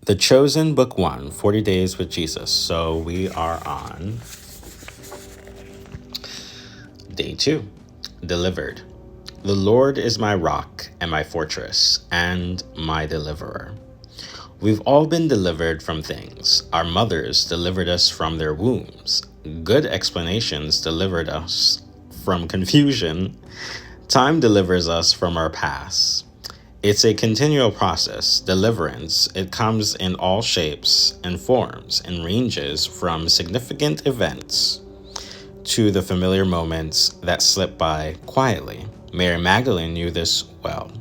The Chosen, Book 1, 40 Days with Jesus. So we are on day 2, Delivered. The Lord is my rock and my fortress and my deliverer. We've all been delivered from things. Our mothers delivered us from their wombs. Good explanations delivered us from confusion. Time delivers us from our past. It's a continual process, deliverance. It comes in all shapes and forms and ranges from significant events to the familiar moments that slip by quietly. Mary Magdalene knew this well.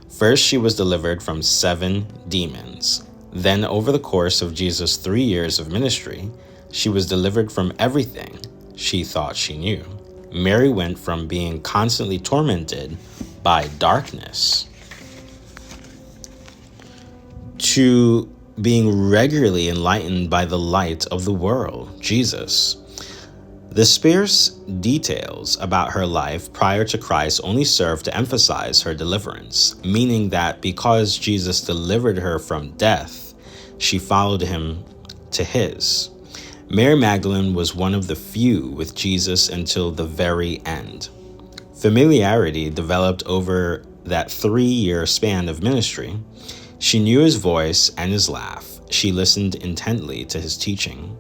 First, she was delivered from 7 demons. Then, over the course of Jesus' 3 years of ministry, she was delivered from everything she thought she knew. Mary went from being constantly tormented by darkness to being regularly enlightened by the light of the world, Jesus. The sparse details about her life prior to Christ only serve to emphasize her deliverance, meaning that because Jesus delivered her from death, she followed him to his. Mary Magdalene was one of the few with Jesus until the very end. Familiarity developed over that 3-year span of ministry. She knew his voice and his laugh. She listened intently to his teaching.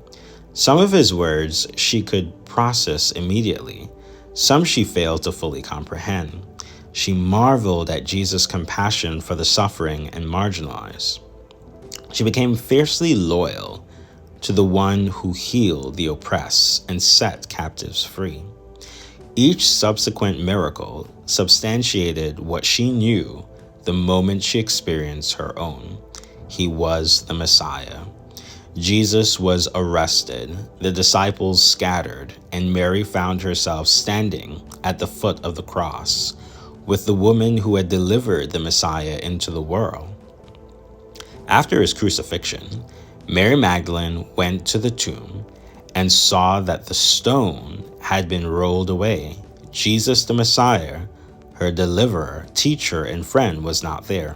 Some of his words she could process immediately. Some she failed to fully comprehend. She marveled at Jesus' compassion for the suffering and marginalized. She became fiercely loyal to the one who healed the oppressed and set captives free. Each subsequent miracle substantiated what she knew the moment she experienced her own. He was the Messiah. Jesus was arrested, the disciples scattered, and Mary found herself standing at the foot of the cross with the woman who had delivered the Messiah into the world. After his crucifixion, Mary Magdalene went to the tomb and saw that the stone had been rolled away. Jesus the Messiah, her deliverer, teacher, and friend, was not there.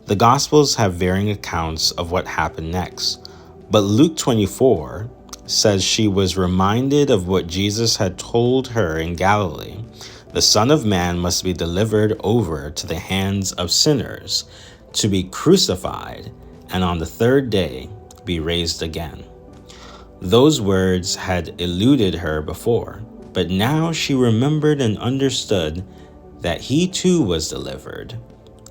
The Gospels have varying accounts of what happened next, but Luke 24 says she was reminded of what Jesus had told her in Galilee. The Son of Man must be delivered over to the hands of sinners, to be crucified, and on the 3rd day be raised again. Those words had eluded her before, but now she remembered and understood that he too was delivered.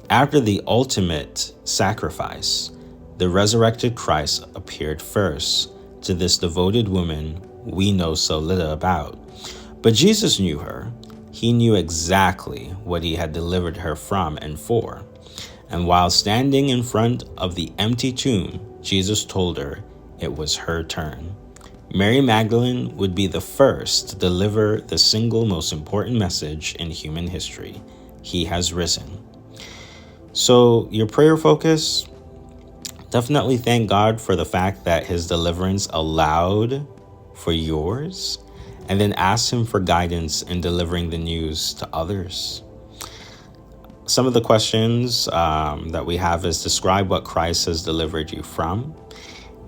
After the ultimate sacrifice, the resurrected Christ appeared first to this devoted woman we know so little about. But Jesus knew her. He knew exactly what he had delivered her from and for. And while standing in front of the empty tomb, Jesus told her it was her turn. Mary Magdalene would be the first to deliver the single most important message in human history. He has risen. So your prayer focus, definitely thank God for the fact that his deliverance allowed for yours, and then ask him for guidance in delivering the news to others. Some of the questions that we have is: describe what Christ has delivered you from.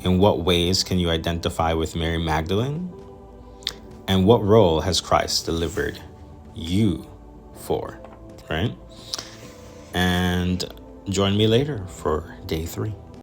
In what ways can you identify with Mary Magdalene? And what role has Christ delivered you for, right? And join me later for day 3.